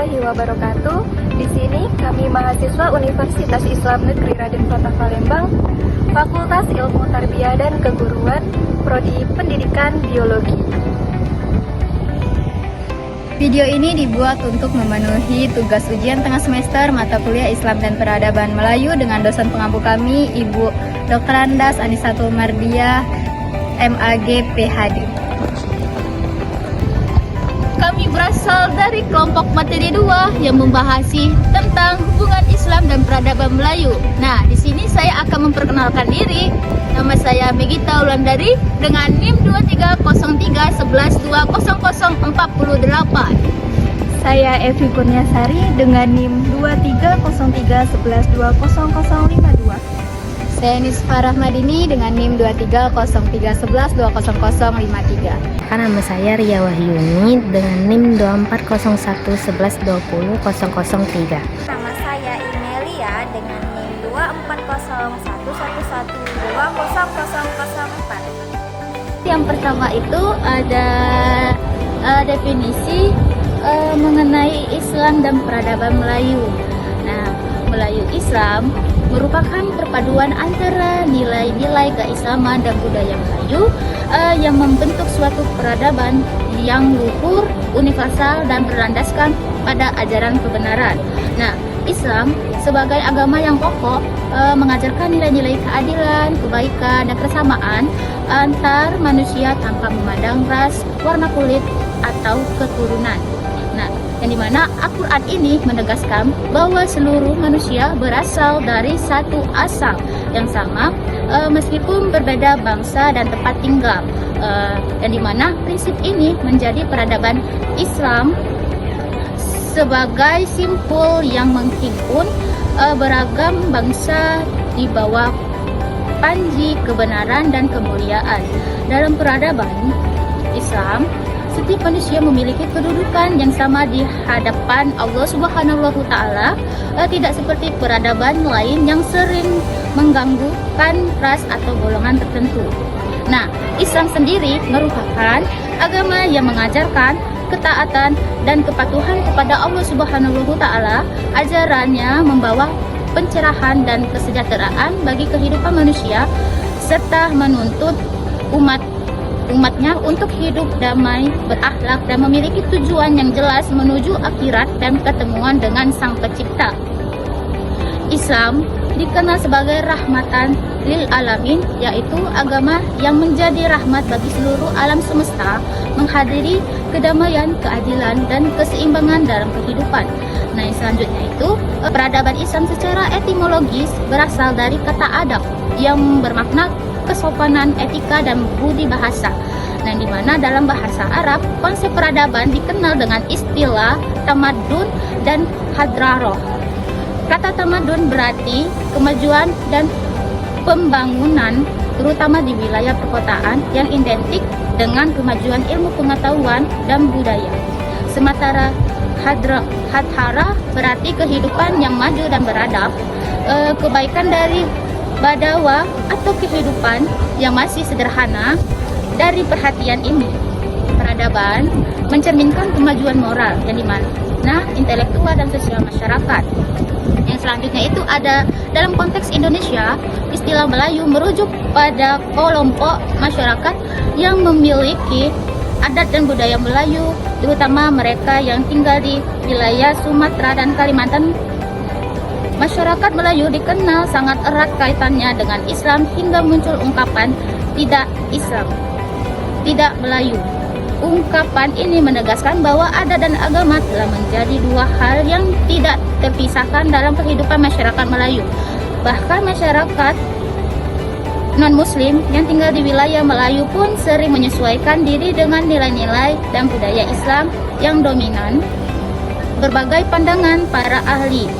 warahmatullahi wabarakatuh. Di sini kami mahasiswa Universitas Islam Negeri Raden Kota Palembang, Fakultas Ilmu Tarbiyah dan Keguruan, Prodi Pendidikan Biologi. Video ini dibuat untuk memenuhi tugas ujian tengah semester mata kuliah Islam dan Peradaban Melayu dengan dosen pengampu kami, Ibu Dr. Andas Anisatul Mardiah, MAG, PhD. Kami berasal dari kelompok materi 2 yang membahasi tentang hubungan Islam dan peradaban Melayu. Nah, di sini saya akan memperkenalkan diri. Nama saya Megita Wulandari dengan NIM 230311200048. Saya Evi Kurniasari dengan NIM 230311200052. Saya Nisfa Rahmadini dengan NIM 230311200053. Nama saya Ria Wahyuni dengan NIM 240111200003. Nama saya Imelia dengan NIM 240111200004. Yang pertama itu ada definisi mengenai Islam dan peradaban Melayu. Nah, Melayu Islam merupakan perpaduan antara nilai-nilai keislaman dan budaya Melayu yang membentuk suatu peradaban yang luhur, universal, dan berlandaskan pada ajaran kebenaran. Nah, Islam sebagai agama yang pokok mengajarkan nilai-nilai keadilan, kebaikan, dan kesamaan antar manusia tanpa memandang ras, warna kulit, atau keturunan. Nah, yang dimana Al-Quran ini menegaskan bahwa seluruh manusia berasal dari satu asal yang sama meskipun berbeda bangsa dan tempat tinggal, yang dimana prinsip ini menjadi peradaban Islam sebagai simpul yang menghimpun beragam bangsa di bawah panji kebenaran dan kemuliaan. Dalam peradaban Islam, setiap manusia memiliki kedudukan yang sama di hadapan Allah Subhanahu wa Ta'ala, tidak seperti peradaban lain yang sering mengganggukan ras atau golongan tertentu. Nah, Islam sendiri merupakan agama yang mengajarkan ketaatan dan kepatuhan kepada Allah Subhanahu wa Ta'ala. Ajarannya membawa pencerahan dan kesejahteraan bagi kehidupan manusia serta menuntut umatnya untuk hidup damai, berakhlak, dan memiliki tujuan yang jelas menuju akhirat dan ketemuan dengan Sang Pencipta. Islam dikenal sebagai rahmatan lil alamin, yaitu agama yang menjadi rahmat bagi seluruh alam semesta, menghadiri kedamaian, keadilan, dan keseimbangan dalam kehidupan. Nah, yang selanjutnya itu peradaban Islam secara etimologis berasal dari kata adab yang bermakna kesopanan, etika, dan budi bahasa. Nah, di mana dalam bahasa Arab konsep peradaban dikenal dengan istilah tamadun dan hadraroh. Kata tamadun berarti kemajuan dan pembangunan, terutama di wilayah perkotaan yang identik dengan kemajuan ilmu pengetahuan dan budaya. Sementara hadhara berarti kehidupan yang maju dan beradab, kebaikan dari badawa atau kehidupan yang masih sederhana. Dari perhatian ini, peradaban mencerminkan kemajuan moral yang dimana intelektual dan sosial masyarakat. Yang selanjutnya itu ada dalam konteks Indonesia, istilah Melayu merujuk pada kelompok masyarakat yang memiliki adat dan budaya Melayu, terutama mereka yang tinggal di wilayah Sumatera dan Kalimantan. Masyarakat Melayu dikenal sangat erat kaitannya dengan Islam hingga muncul ungkapan tidak Islam, tidak Melayu. Ungkapan ini menegaskan bahwa adat dan agama telah menjadi dua hal yang tidak terpisahkan dalam kehidupan masyarakat Melayu. Bahkan masyarakat non-muslim yang tinggal di wilayah Melayu pun sering menyesuaikan diri dengan nilai-nilai dan budaya Islam yang dominan. Berbagai pandangan para ahli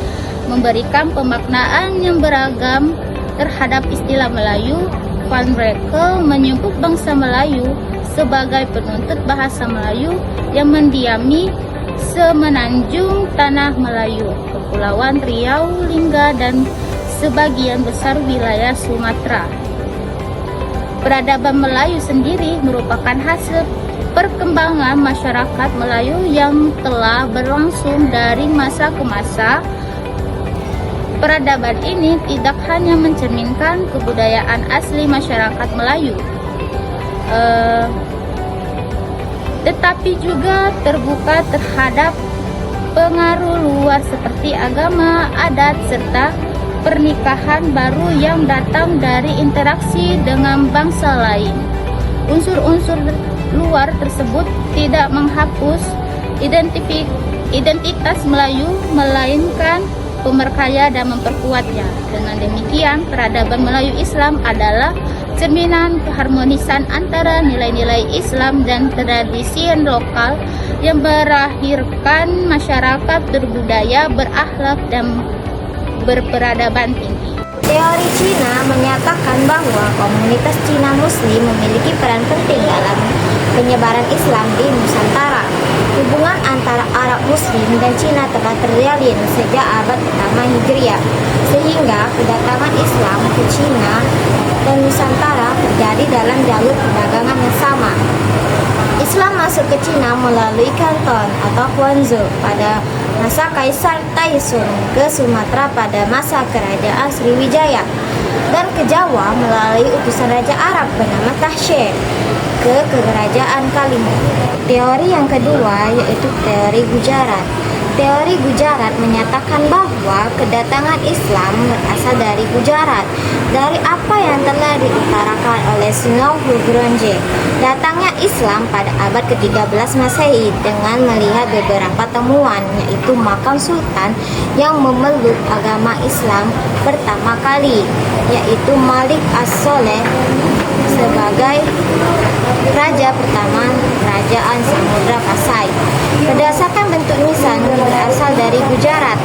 memberikan pemaknaan yang beragam terhadap istilah Melayu. Van Brekel menyebut bangsa Melayu sebagai penuntut bahasa Melayu yang mendiami semenanjung tanah Melayu, Kepulauan Riau, Lingga, dan sebagian besar wilayah Sumatera. Peradaban Melayu sendiri merupakan hasil perkembangan masyarakat Melayu yang telah berlangsung dari masa ke masa. Peradaban ini tidak hanya mencerminkan kebudayaan asli masyarakat Melayu, tetapi juga terbuka terhadap pengaruh luar seperti agama, adat, serta pernikahan baru yang datang dari interaksi dengan bangsa lain. Unsur-unsur luar tersebut tidak menghapus identitas Melayu, melainkan memperkaya dan memperkuatnya. Dengan demikian, peradaban Melayu Islam adalah cerminan keharmonisan antara nilai-nilai Islam dan tradisi lokal yang melahirkan masyarakat berbudaya, berakhlak, dan berperadaban tinggi. Teori Cina menyatakan bahwa komunitas Cina Muslim memiliki peran penting dalam penyebaran Islam di Nusantara. Hubungan antara Arab Muslim dan Cina telah terjalin sejak abad pertama Hijriah, sehingga kedatangan Islam ke Cina dan Nusantara terjadi dalam jalur perdagangan yang sama. Islam masuk ke Cina melalui Canton atau Guangzhou pada masa Kaisar Taizong, ke Sumatera pada masa Kerajaan Sriwijaya, dan ke Jawa melalui utusan Raja Arab bernama Tahsye ke Kerajaan Kalimantan. Teori yang kedua yaitu teori Gujarat. Teori Gujarat menyatakan bahwa kedatangan Islam berasal dari Gujarat, dari apa yang telah diutarakan oleh Snow Hugronje. Datangnya Islam pada abad ke-13 Masehi dengan melihat beberapa temuan, yaitu makam sultan yang memeluk agama Islam pertama kali, yaitu Malik As-Soleh sebagai raja pertama Kerajaan Samudra Pasai. Berdasarkan bentuk nisan berasal dari Gujarat,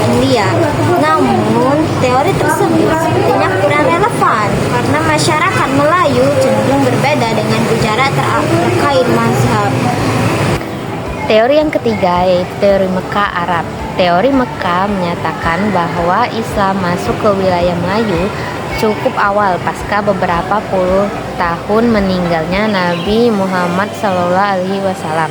India. Namun, teori tersebut sepertinya kurang relevan karena masyarakat Melayu cenderung berbeda dengan Gujarat terkait mazhab. Teori yang ketiga yaitu teori Mekah Arab. Teori Mekah menyatakan bahwa Islam masuk ke wilayah Melayu cukup awal pasca beberapa puluh tahun meninggalnya Nabi Muhammad SAW.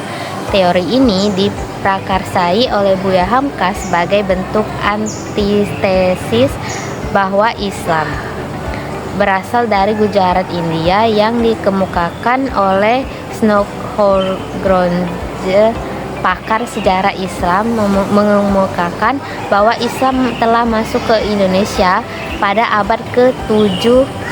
Teori ini diprakarsai oleh Buya Hamka sebagai bentuk antitesis bahwa Islam berasal dari Gujarat, India, yang dikemukakan oleh Snow Hugronje. Pakar sejarah Islam mengemukakan bahwa Islam telah masuk ke Indonesia pada abad ke-7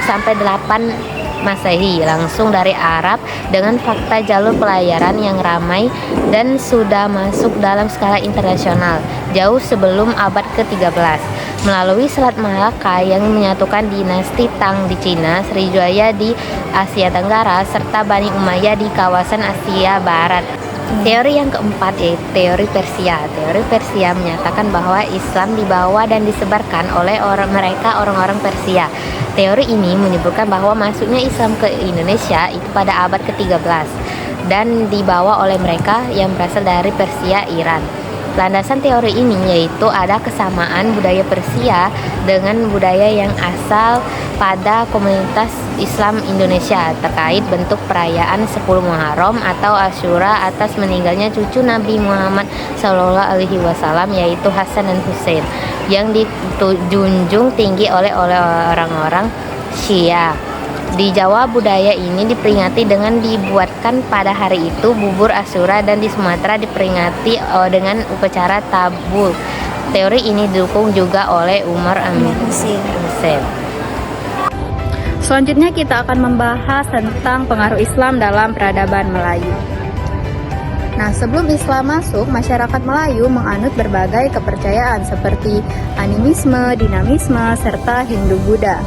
sampai 8 Masehi langsung dari Arab dengan fakta jalur pelayaran yang ramai dan sudah masuk dalam skala internasional jauh sebelum abad ke-13 melalui Selat Malaka yang menyatukan dinasti Tang di Cina, Sriwijaya di Asia Tenggara, serta Bani Umayyah di kawasan Asia Barat. Teori yang keempat yaitu teori Persia. Teori Persia menyatakan bahwa Islam dibawa dan disebarkan oleh orang-orang Persia. Teori ini menyebutkan bahwa masuknya Islam ke Indonesia itu pada abad ke-13 dan dibawa oleh mereka yang berasal dari Persia, Iran. Landasan teori ini yaitu ada kesamaan budaya Persia dengan budaya yang asal pada komunitas Islam Indonesia terkait bentuk perayaan 10 Muharram atau Asyura atas meninggalnya cucu Nabi Muhammad SAW yaitu Hasan dan Husain yang dijunjung tinggi oleh orang-orang Syiah. Di Jawa budaya ini diperingati dengan dibuatkan pada hari itu bubur Asyura, dan di Sumatera diperingati dengan upacara tabul. Teori ini didukung juga oleh Umar Amir Hussein. Selanjutnya kita akan membahas tentang pengaruh Islam dalam peradaban Melayu. Nah, sebelum Islam masuk, masyarakat Melayu menganut berbagai kepercayaan seperti animisme, dinamisme, serta Hindu-Buddha.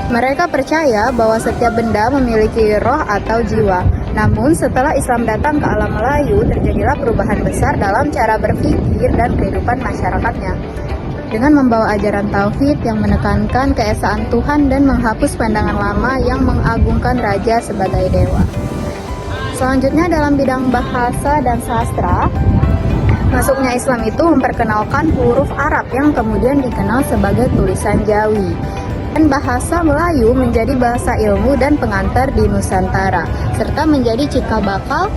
Mereka percaya bahwa setiap benda memiliki roh atau jiwa. Namun setelah Islam datang ke alam Melayu, terjadilah perubahan besar dalam cara berpikir dan kehidupan masyarakatnya. Dengan membawa ajaran tauhid yang menekankan keesaan Tuhan dan menghapus pandangan lama yang mengagungkan raja sebagai dewa. Selanjutnya dalam bidang bahasa dan sastra, masuknya Islam itu memperkenalkan huruf Arab yang kemudian dikenal sebagai tulisan Jawi. Dan bahasa Melayu menjadi bahasa ilmu dan pengantar di Nusantara, serta menjadi cikal bakal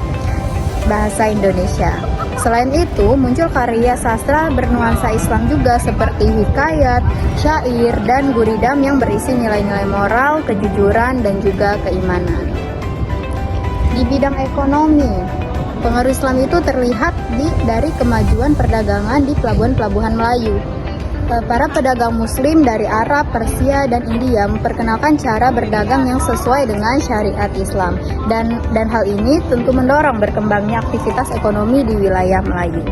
bahasa Indonesia. Selain itu, muncul karya sastra bernuansa Islam juga seperti hikayat, syair, dan guridam yang berisi nilai-nilai moral, kejujuran, dan juga keimanan. Di bidang ekonomi, pengaruh Islam itu terlihat dari kemajuan perdagangan di pelabuhan-pelabuhan Melayu. Para pedagang Muslim dari Arab, Persia, dan India memperkenalkan cara berdagang yang sesuai dengan syariat Islam, dan hal ini tentu mendorong berkembangnya aktivitas ekonomi di wilayah Melayu.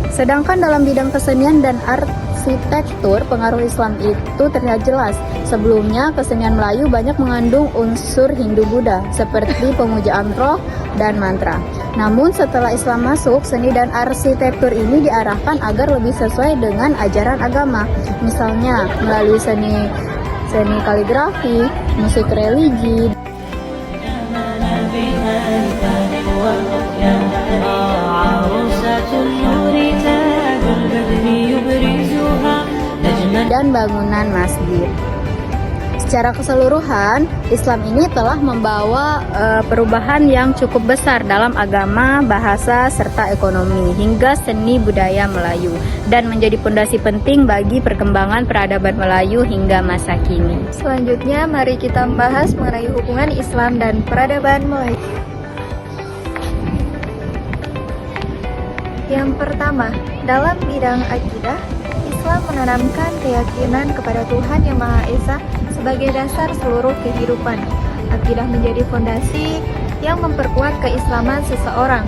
Sedangkan dalam bidang kesenian dan arsitektur, pengaruh Islam itu terlihat jelas. Sebelumnya, kesenian Melayu banyak mengandung unsur Hindu-Buddha, seperti pemujaan roh dan mantra. Namun setelah Islam masuk, seni dan arsitektur ini diarahkan agar lebih sesuai dengan ajaran agama. Misalnya melalui seni kaligrafi, musik religi, dan bangunan masjid. Secara keseluruhan, Islam ini telah membawa perubahan yang cukup besar dalam agama, bahasa, serta ekonomi, hingga seni budaya Melayu, dan menjadi fondasi penting bagi perkembangan peradaban Melayu hingga masa kini. Selanjutnya, mari kita membahas mengenai hubungan Islam dan peradaban Melayu. Yang pertama, dalam bidang akidah, Islam menanamkan keyakinan kepada Tuhan Yang Maha Esa sebagai dasar seluruh kehidupan. Akidah menjadi fondasi yang memperkuat keislaman seseorang.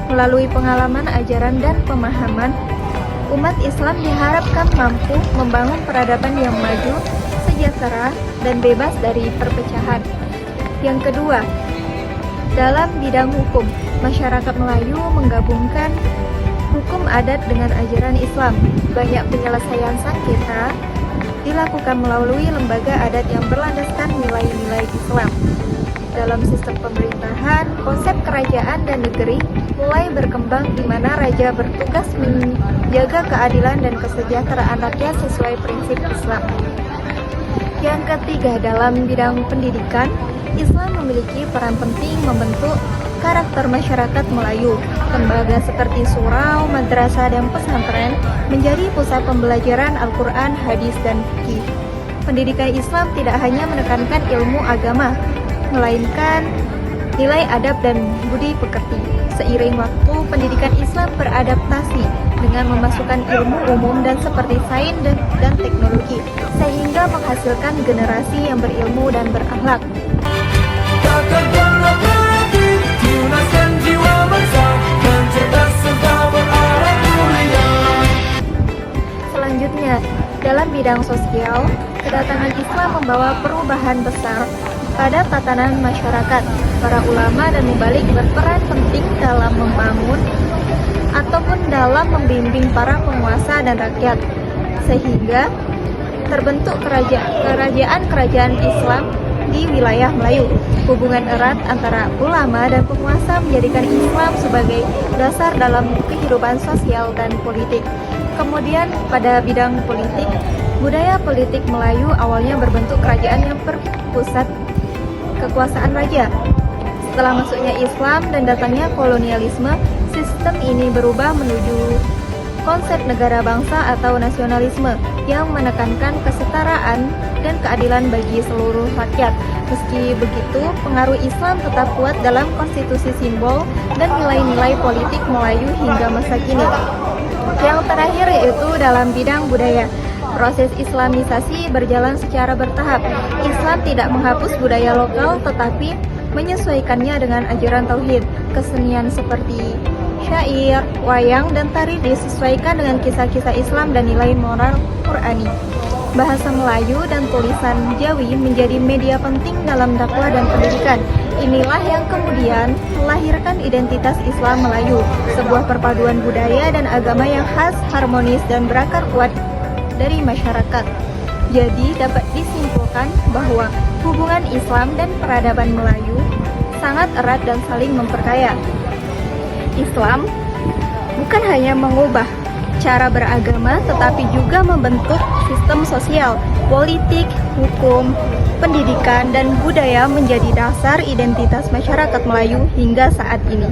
Melalui pengalaman, ajaran, dan pemahaman, umat Islam diharapkan mampu membangun peradaban yang maju, sejahtera, dan bebas dari perpecahan. Yang kedua, dalam bidang hukum, masyarakat Melayu menggabungkan hukum adat dengan ajaran Islam. Banyak penyelesaian sengketa dilakukan melalui lembaga adat yang berlandaskan nilai-nilai Islam. Dalam sistem pemerintahan, konsep kerajaan dan negeri mulai berkembang di mana raja bertugas menjaga keadilan dan kesejahteraan rakyat sesuai prinsip Islam. Yang ketiga, dalam bidang pendidikan, Islam memiliki peran penting membentuk karakter masyarakat Melayu. Lembaga seperti surau, madrasah, dan pesantren menjadi pusat pembelajaran Al-Quran, hadis, dan fikih. Pendidikan Islam tidak hanya menekankan ilmu agama, melainkan nilai adab dan budi pekerti. Seiring waktu, pendidikan Islam beradaptasi dengan memasukkan ilmu umum dan seperti sains dan teknologi, sehingga menghasilkan generasi yang berilmu dan berakhlak. Selanjutnya, dalam bidang sosial, kedatangan Islam membawa perubahan besar pada tatanan masyarakat. Para ulama dan mubalik berperan penting dalam membangun ataupun dalam membimbing para penguasa dan rakyat, sehingga terbentuk kerajaan-kerajaan Islam di wilayah Melayu. Hubungan erat antara ulama dan penguasa menjadikan Islam sebagai dasar dalam kehidupan sosial dan politik. Kemudian pada bidang politik, budaya politik Melayu awalnya berbentuk kerajaan yang berpusat kekuasaan raja. Setelah masuknya Islam dan datangnya kolonialisme, sistem ini berubah menuju konsep negara bangsa atau nasionalisme yang menekankan kesetaraan dan keadilan bagi seluruh rakyat. Meski begitu, pengaruh Islam tetap kuat dalam konstitusi simbol dan nilai-nilai politik Melayu hingga masa kini. Yang terakhir yaitu dalam bidang budaya. Proses Islamisasi berjalan secara bertahap. Islam tidak menghapus budaya lokal tetapi menyesuaikannya dengan ajaran tauhid. Kesenian seperti syair, wayang, dan tari disesuaikan dengan kisah-kisah Islam dan nilai moral Qur'ani. Bahasa Melayu dan tulisan Jawi menjadi media penting dalam dakwah dan pendidikan. Inilah yang kemudian melahirkan identitas Islam Melayu, sebuah perpaduan budaya dan agama yang khas, harmonis, dan berakar kuat dari masyarakat. Jadi dapat disimpulkan bahwa hubungan Islam dan peradaban Melayu sangat erat dan saling memperkaya. Islam bukan hanya mengubah cara beragama, tetapi juga membentuk sistem sosial, politik, hukum, pendidikan, dan budaya menjadi dasar identitas masyarakat Melayu hingga saat ini.